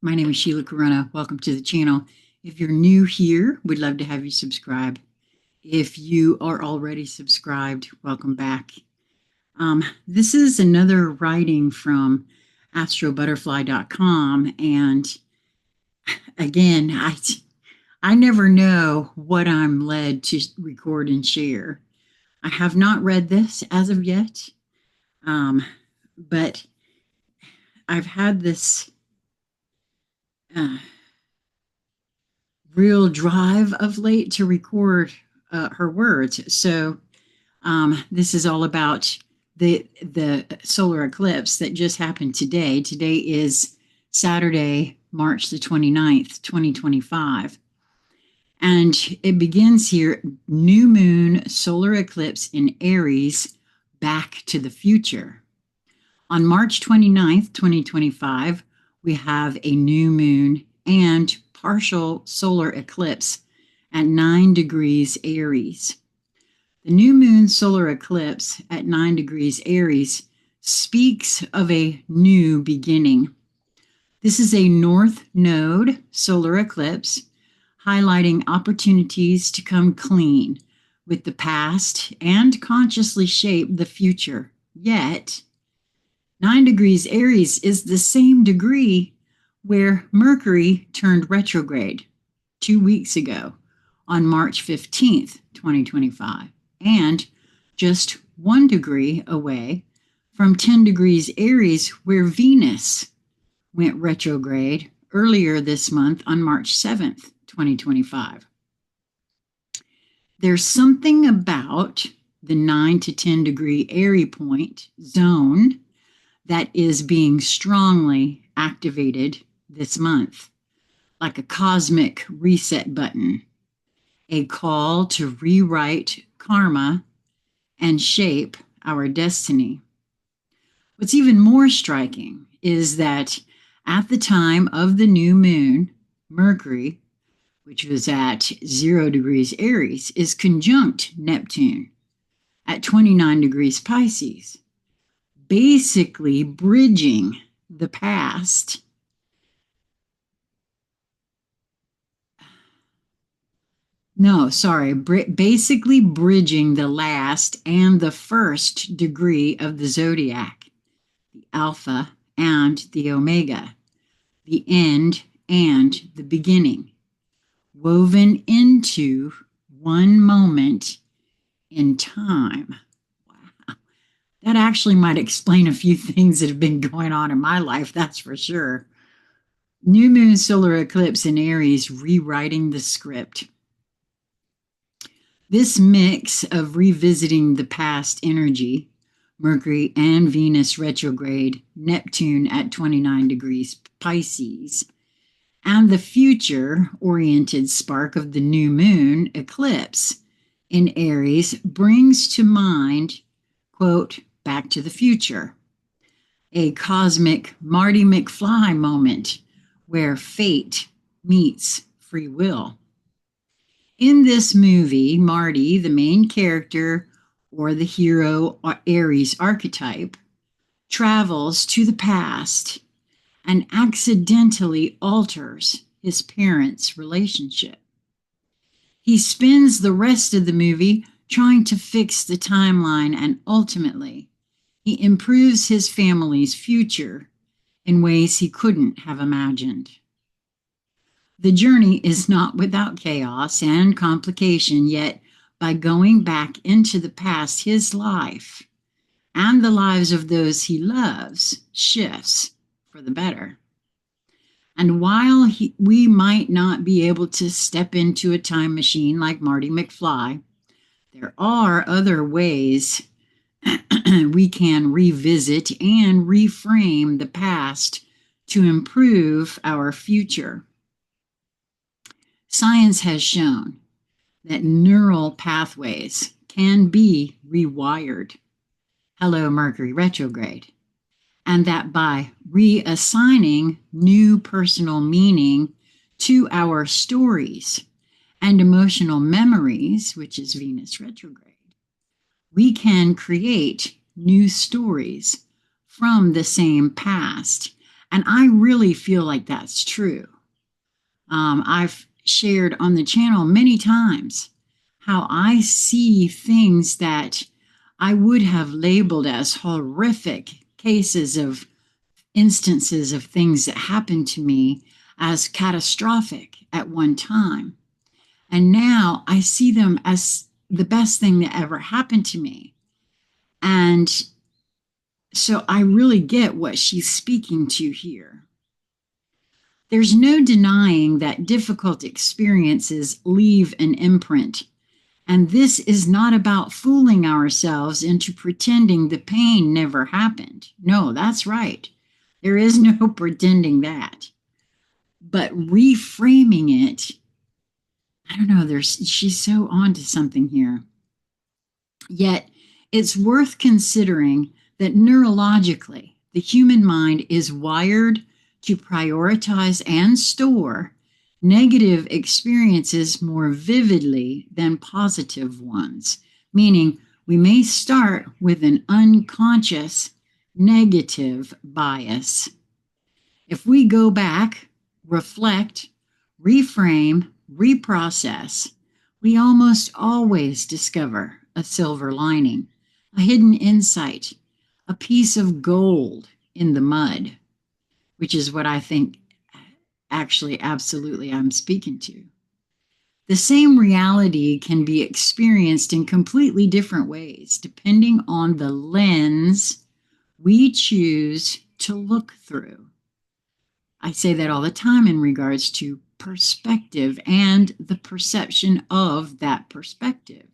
My name is Sheila Corona. Welcome to the channel. If you're new here, we'd love to have you subscribe. If you are already subscribed, welcome back. This is another writing from AstroButterfly.com, and again, I never know what I'm led to record and share. I have not read this as of yet, but I've had this real drive of late to record her words. So this is all about the solar eclipse that just happened today. Today is Saturday, March the 29th, 2025. And it begins here, new moon solar eclipse in Aries, back to the future. On March 29th, 2025, we have a new moon and partial solar eclipse at 9 degrees Aries. The new moon solar eclipse at 9 degrees Aries speaks of a new beginning. This is a north node solar eclipse, highlighting opportunities to come clean with the past and consciously shape the future. Yet, 9 degrees Aries is the same degree where Mercury turned retrograde 2 weeks ago on March 15th, 2025, and just 1 degree away from 10 degrees Aries where Venus went retrograde earlier this month on March 7th, 2025. There's something about the 9 to 10 degree Aries point zone that is being strongly activated this month, like a cosmic reset button, a call to rewrite karma and shape our destiny. What's even more striking is that at the time of the new moon, Mercury, which was at 0 degrees Aries, is conjunct Neptune at 29 degrees Pisces, basically bridging the past. Basically bridging the last and the first degree of the zodiac, the Alpha and the Omega, the end and the beginning, woven into one moment in time. Wow. That actually might explain a few things that have been going on in my life, that's for sure. New moon solar eclipse in Aries, rewriting the script. This mix of revisiting the past energy, Mercury and Venus retrograde, Neptune at 29 degrees Pisces, and the future-oriented spark of the new moon eclipse in Aries brings to mind, quote, Back to the Future, a cosmic Marty McFly moment where fate meets free will. In this movie, Marty, the main character or the hero Aries archetype, travels to the past and accidentally alters his parents' relationship. He spends the rest of the movie trying to fix the timeline, and ultimately, he improves his family's future in ways he couldn't have imagined. The journey is not without chaos and complication, yet by going back into the past, his life and the lives of those he loves shifts for the better. And while we might not be able to step into a time machine like Marty McFly, there are other ways we can revisit and reframe the past to improve our future. Science has shown that neural pathways can be rewired. Hello, Mercury retrograde. And that by reassigning new personal meaning to our stories and emotional memories, which is Venus retrograde, we can create new stories from the same past And I really feel like that's true. I've shared on the channel many times how I see things that I would have labeled as horrific cases of instances of things that happened to me as catastrophic at one time. And now I see them as the best thing that ever happened to me. And so I really get what she's speaking to here. There's no denying that difficult experiences leave an imprint. And this is not about fooling ourselves into pretending the pain never happened. No, that's right. There is no pretending that. But reframing it, I don't know, she's so on to something here. Yet it's worth considering that neurologically, the human mind is wired to prioritize and store negative experiences more vividly than positive ones, meaning we may start with an unconscious negative bias. If we go back, reflect, reframe, reprocess, we almost always discover a silver lining, a hidden insight, a piece of gold in the mud, which is what I think actually absolutely I'm speaking to. The same reality can be experienced in completely different ways, depending on the lens we choose to look through. I say that all the time in regards to perspective and the perception of that perspective.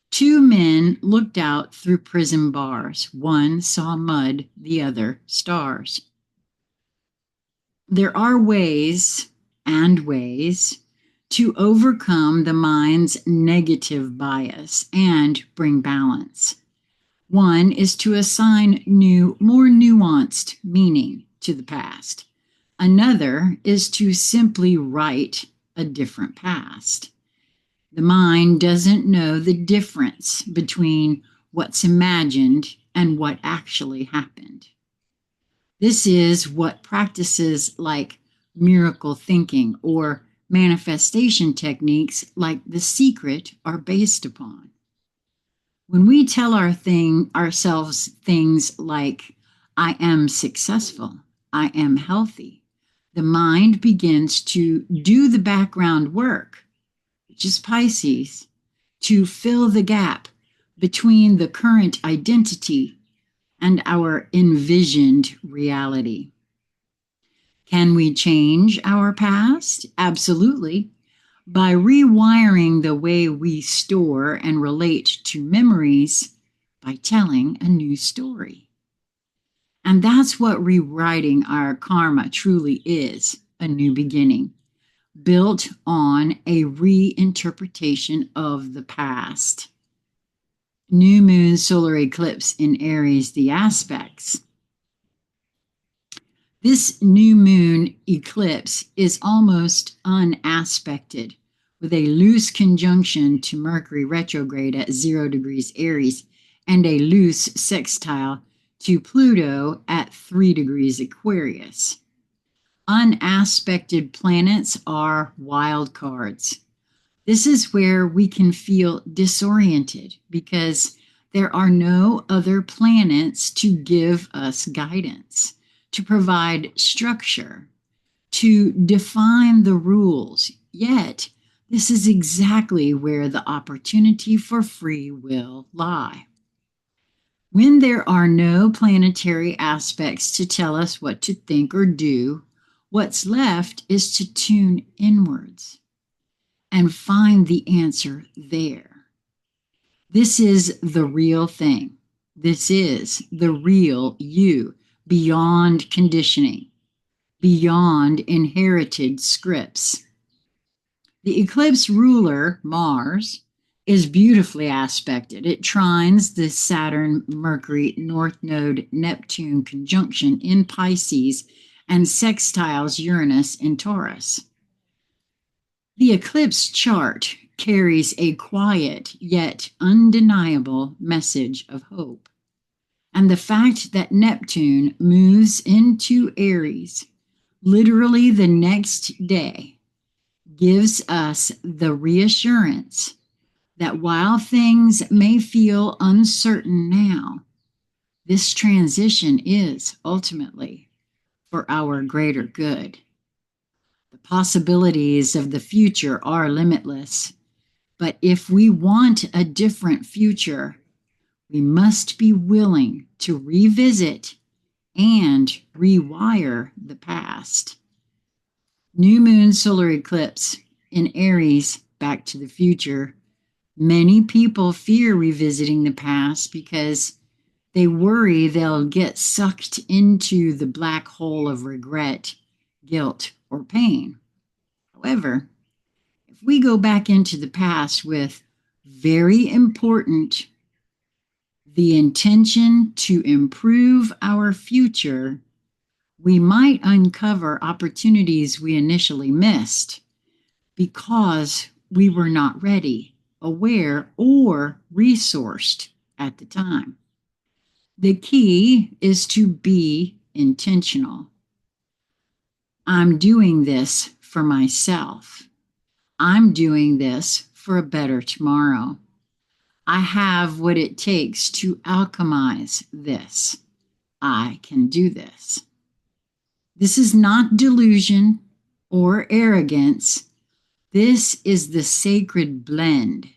Two men looked out through prison bars. One saw mud, the other stars. There are ways to overcome the mind's negative bias and bring balance. One is to assign more nuanced meaning to the past. Another is to simply write a different past. The mind doesn't know the difference between what's imagined and what actually happened. This is what practices like miracle thinking or manifestation techniques like The Secret are based upon. When we tell ourselves things like, I am successful, I am healthy, the mind begins to do the background work, which is Pisces, to fill the gap between the current identity and our envisioned reality. Can we change our past? Absolutely. By rewiring the way we store and relate to memories by telling a new story. And that's what rewriting our karma truly is, a new beginning, built on a reinterpretation of the past. New moon solar eclipse in Aries, the aspects. This new moon eclipse is almost unaspected, with a loose conjunction to Mercury retrograde at 0 degrees Aries and a loose sextile to Pluto at 3 degrees Aquarius. Unaspected planets are wild cards. This is where we can feel disoriented because there are no other planets to give us guidance, to provide structure, to define the rules. Yet, this is exactly where the opportunity for free will lie. When there are no planetary aspects to tell us what to think or do, what's left is to tune inwards and find the answer there. This is the real thing. This is the real you, beyond conditioning, beyond inherited scripts. The eclipse ruler, Mars, is beautifully aspected. It trines the Saturn-Mercury North Node Neptune conjunction in Pisces and sextiles Uranus in Taurus. The eclipse chart carries a quiet yet undeniable message of hope. And the fact that Neptune moves into Aries literally the next day gives us the reassurance that while things may feel uncertain now, this transition is ultimately for our greater good. The possibilities of the future are limitless, but if we want a different future, we must be willing to revisit and rewire the past. New moon solar eclipse in Aries, Back to the Future. Many people fear revisiting the past because they worry they'll get sucked into the black hole of regret, guilt, or pain. However, if we go back into the past with very important, the intention to improve our future, we might uncover opportunities we initially missed because we were not ready, aware, or resourced at the time. The key is to be intentional. I'm doing this for myself. I'm doing this for a better tomorrow. I have what it takes to alchemize this. I can do this. This is not delusion or arrogance. This is the sacred blend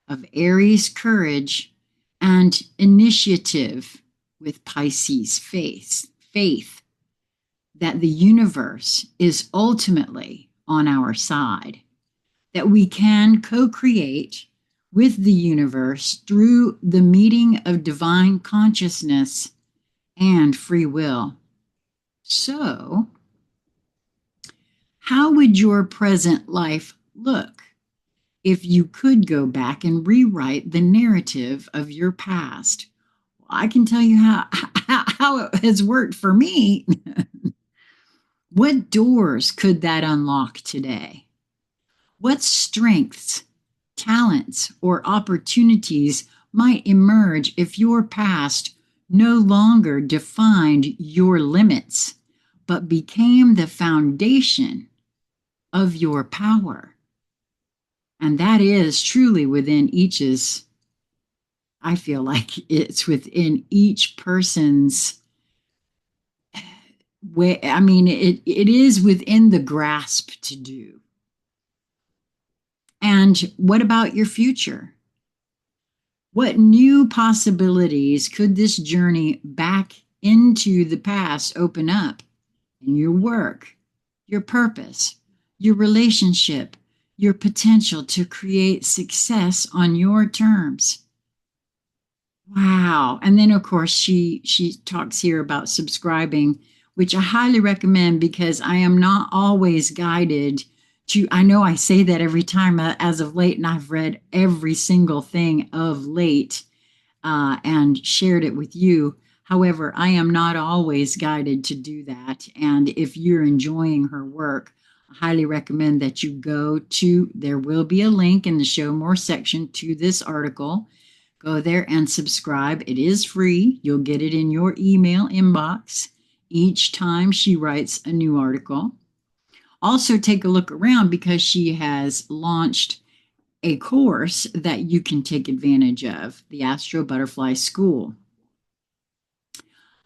of Aries courage and initiative with Pisces faith that the universe is ultimately on our side, that we can co-create with the universe through the meeting of divine consciousness and free will. So, how would your present life look if you could go back and rewrite the narrative of your past? Well, I can tell you how it has worked for me. What doors could that unlock today? What strengths, talents, or opportunities might emerge if your past no longer defined your limits, but became the foundation of your power? And that is truly within each's, I feel like it's within each person's way. I mean, it is within the grasp to do. And what about your future? What new possibilities could this journey back into the past open up in your work, your purpose, your relationship, your potential to create success on your terms? Wow. And then, of course, she talks here about subscribing, which I highly recommend because I am not always guided to, I know I say that every time as of late, and I've read every single thing of late and shared it with you. However, I am not always guided to do that. And if you're enjoying her work, I highly recommend that you go to, there will be a link in the show more section to this article. Go there and subscribe. It is free. You'll get it in your email inbox each time she writes a new article. Also, take a look around because she has launched a course that you can take advantage of, the AstroButterfly School.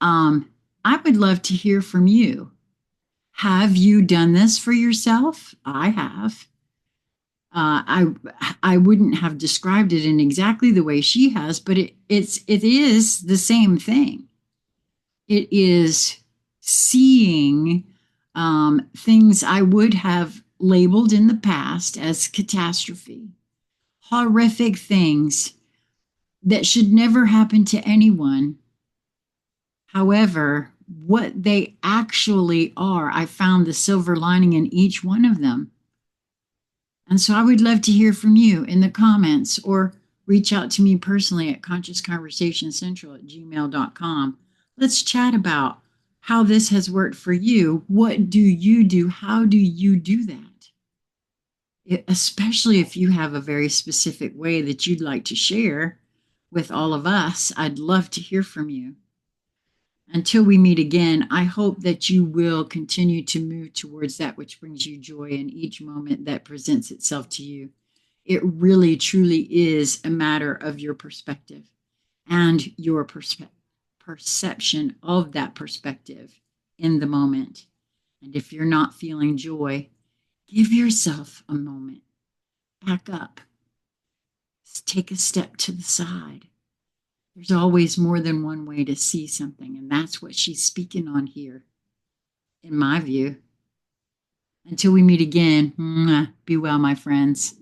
I would love to hear from you. Have you done this for yourself? I have. I wouldn't have described it in exactly the way she has, but it is the same thing. It is seeing things I would have labeled in the past as catastrophe, horrific things that should never happen to anyone. However, what they actually are, I found the silver lining in each one of them. And so I would love to hear from you in the comments or reach out to me personally at consciousconversationcentral@gmail.com. Let's chat about how this has worked for you. What do you do? How do you do that? Especially if you have a very specific way that you'd like to share, with all of us, I'd love to hear from you. Until we meet again, I hope that you will continue to move towards that which brings you joy in each moment that presents itself to you. It really, truly is a matter of your perspective and your perception of that perspective in the moment. And if you're not feeling joy, give yourself a moment. Back up. Take a step to the side. There's always more than one way to see something, and that's what she's speaking on here, in my view. Until we meet again, be well, my friends.